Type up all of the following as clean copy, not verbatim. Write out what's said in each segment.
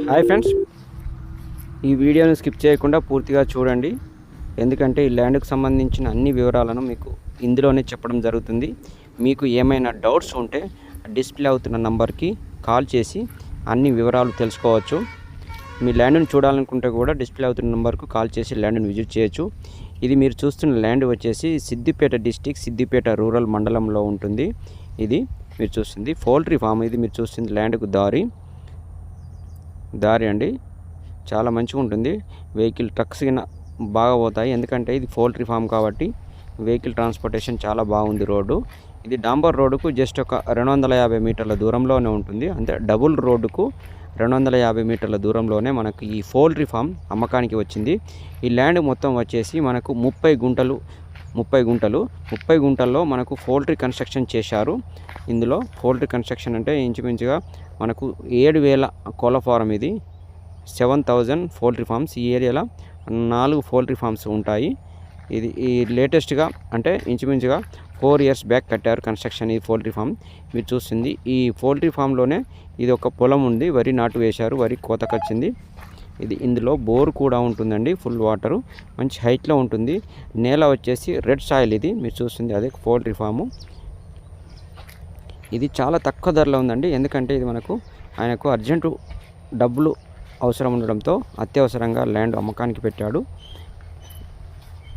Hi friends, ఈ వీడియోని skip చేయకుండా పూర్తిగా చూడండి. ఎందుకంటే ఈ ల్యాండ్కి సంబంధించిన అన్ని వివరాలను మీకు ఇందులోనే చెప్పడం జరుగుతుంది. మీకు ఏమైనా డౌట్స్ ఉంటే డిస్ప్లే అవుతున్న నంబర్కి కాల్ చేసి అన్ని వివరాలు తెలుసుకోవచ్చు. మీ ల్యాండ్ని చూడాలనుకుంటే కూడా డిస్ప్లే అవుతున్న నంబర్కు కాల్ చేసి ల్యాండ్ని విజిట్ చేయొచ్చు. ఇది మీరు చూస్తున్న ల్యాండ్ వచ్చేసి సిద్దిపేట డిస్టిక్, సిద్దిపేట రూరల్ మండలంలో ఉంటుంది. ఇది మీరు చూస్తుంది పౌల్ట్రీ ఫామ్. ఇది మీరు చూస్తుంది ల్యాండ్కు దారి అండి, చాలా మంచిగా ఉంటుంది. వెహికల్ ట్రక్స్ కింద బాగా పోతాయి, ఎందుకంటే ఇది పౌల్ట్రీ ఫామ్ కాబట్టి వెహికల్ ట్రాన్స్పోర్టేషన్ చాలా బాగుంది. రోడ్డు ఇది డాంబర్ రోడ్డుకు జస్ట్ ఒక 250 మీటర్ల దూరంలోనే ఉంటుంది. అంటే డబుల్ రోడ్డుకు 250 మీటర్ల దూరంలోనే మనకు ఈ పౌల్ట్రీ ఫామ్ అమ్మకానికి వచ్చింది. ఈ ల్యాండ్ మొత్తం వచ్చేసి మనకు 30 గుంటల్లో మనకు పౌల్ట్రీ కన్స్ట్రక్షన్ చేశారు. ఇందులో పౌల్ట్రీ కన్స్ట్రక్షన్ అంటే ఇంచుమించుగా మనకు 7000 కోళ్ళ ఫారం. ఇది 7000 పౌల్ట్రీ ఫామ్స్. ఈ ఏరియాలో 4 పౌల్ట్రీ ఫామ్స్ ఉంటాయి. ఇది ఈ లేటెస్ట్గా అంటే ఇంచుమించుగా 4 ఇయర్స్ బ్యాక్ కట్టారు కన్స్ట్రక్షన్ ఈ పౌల్ట్రీ ఫామ్. మీరు చూస్తుంది ఈ పౌల్ట్రీ ఫామ్లోనే ఇది ఒక పొలం ఉంది, వరి నాటు వేశారు, వరి కోతకొచ్చింది. ఇది ఇందులో బోర్ కూడా ఉంటుందండి, ఫుల్ వాటరు, మంచి హైట్లో ఉంటుంది. నేల వచ్చేసి రెడ్ సాయిల్. ఇది మీరు చూస్తుంది అదే పౌల్ట్రీ ఫాము. ఇది చాలా తక్కువ ధరలో ఉందండి, ఎందుకంటే ఇది ఆయనకు అర్జెంటు డబ్బులు అవసరం ఉండడంతో అత్యవసరంగా ల్యాండ్ అమ్మకానికి పెట్టాడు.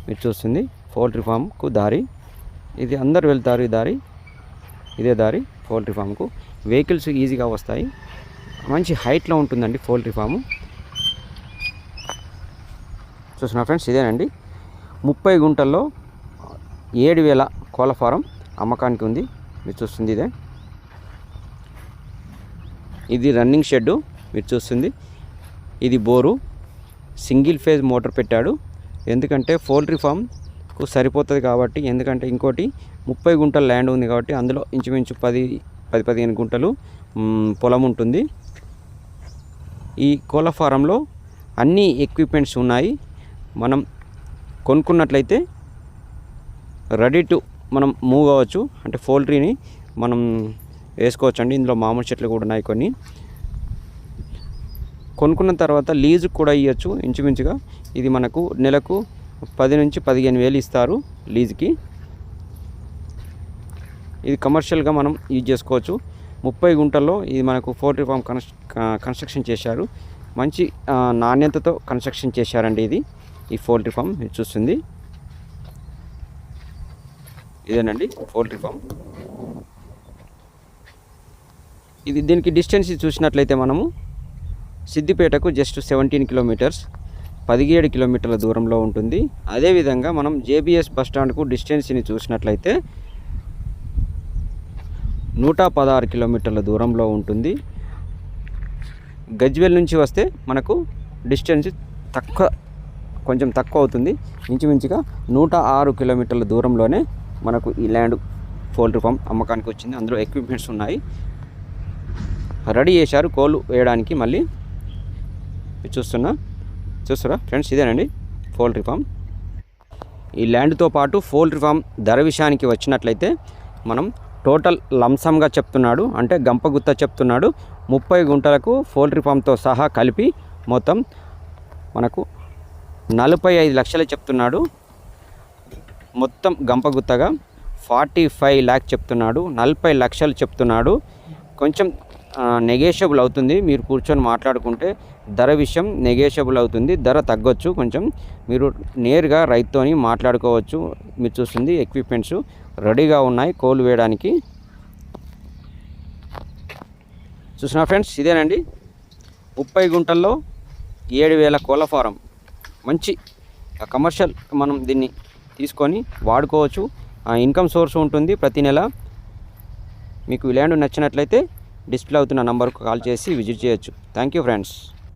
మీరు చూస్తుంది పౌల్ట్రీ ఫామ్కు దారి. ఇది అందరు వెళ్తారు, ఇదే దారి పౌల్ట్రీ ఫామ్కు. వెహికల్స్ ఈజీగా వస్తాయి, మంచి హైట్లో ఉంటుందండి పౌల్ట్రీ ఫాము. చూస్తున్నా ఫ్రెండ్స్, ఇదేనండి 30 గుంటల్లో 7000 కోళ్ళ ఫారం అమ్మకానికి ఉంది. మీరు చూస్తుంది ఇది రన్నింగ్ షెడ్డు. మీరు చూస్తుంది ఇది బోరు, సింగిల్ ఫేజ్ మోటార్ పెట్టాడు, ఎందుకంటే పౌల్ట్రీ ఫామ్కు సరిపోతుంది కాబట్టి. ఎందుకంటే ఇంకోటి 30 గుంటల ల్యాండ్ ఉంది కాబట్టి అందులో ఇంచుమించు 10-15 గుంటలు పొలం ఉంటుంది. ఈ కోళ్ళ ఫారంలో అన్ని ఎక్విప్మెంట్స్ ఉన్నాయి. మనం కొనుక్కున్నట్లయితే రెడీ టు మనం మూవ్ అవ్వచ్చు, అంటే పౌల్ట్రీని మనం వేసుకోవచ్చు అండి. ఇందులో మామూలు చెట్లు కూడా ఉన్నాయి కొన్ని. కొనుక్కున్న తర్వాత లీజుకు కూడా ఇవ్వచ్చు ఇంచుమించుగా. ఇది మనకు నెలకు 10 నుంచి 15 వేలు ఇస్తారు లీజుకి. ఇది కమర్షియల్గా మనం యూజ్ చేసుకోవచ్చు. 30 గుంటల్లో ఇది మనకు పౌల్ట్రీ ఫామ్ కన్స్ట్రక్షన్ చేశారు. మంచి నాణ్యతతో కన్స్ట్రక్షన్ చేశారండి ఇది ఈ పౌల్ట్రీ ఫామ్. మీరు చూస్తుంది ఇదేనండి పౌల్ట్రీ ఫామ్. దీనికి డిస్టెన్స్ చూసినట్లయితే మనము సిద్దిపేటకు జస్ట్ 17 కిలోమీటర్స్, 17 కిలోమీటర్ల దూరంలో ఉంటుంది. అదేవిధంగా మనం జేబీఎస్ బస్టాండ్కు డిస్టెన్స్ని చూసినట్లయితే 116 కిలోమీటర్ల దూరంలో ఉంటుంది. గజ్వేల్ నుంచి వస్తే మనకు డిస్టెన్స్ కొంచెం తక్కువ అవుతుంది. ఇంచుమించుగా 106 కిలోమీటర్ల దూరంలోనే మనకు ఈ ల్యాండ్ పౌల్ట్రీ ఫామ్ అమ్మకానికి వచ్చింది. అందులో ఎక్విప్మెంట్స్ ఉన్నాయి, రెడీ చేశారు కోళ్ళు వేయడానికి. మళ్ళీ చూస్తారా ఫ్రెండ్స్, ఇదేనండి పౌల్ట్రీ ఫామ్. ఈ ల్యాండ్తో పాటు పౌల్ట్రీ ఫామ్ ధర విషయానికి వచ్చినట్లయితే మనం టోటల్ లంసంగా చెప్తున్నాడు, అంటే గంపగుత్త చెప్తున్నాడు. 30 గుంటలకు పౌల్ట్రీ ఫామ్తో సహా కలిపి మొత్తం మనకు 45 లక్షలు చెప్తున్నాడు. మొత్తం గంపగుత్తగా 45 లాక్ చెప్తున్నాడు, 40 లక్షలు చెప్తున్నాడు. కొంచెం నెగోషియబుల్ అవుతుంది, మీరు కూర్చొని మాట్లాడుకుంటే ధర విషయం నెగోషియబుల్ అవుతుంది, ధర తగ్గొచ్చు కొంచెం. మీరు నేరుగా రైతుతోని మాట్లాడుకోవచ్చు. మీరు చూస్తుంది ఎక్విప్మెంట్స్ రెడీగా ఉన్నాయి కోళ్ళు వేయడానికి. చూసినా ఫ్రెండ్స్, ఇదేనండి 30 గుంటల్లో 7000 కోళ్ళ ఫారం. మంచి కమర్షియల్, మనం దీన్ని తీసుకొని వాడుకోవచ్చు. ఇన్కమ్ సోర్స్ ఉంటుంది ప్రతి నెల. మీకు ల్యాండ్ నచ్చినట్లయితే డిస్ప్లే అవుతున్న నంబర్కు కాల్ చేసి విజిట్ చేయొచ్చు. Thank you friends.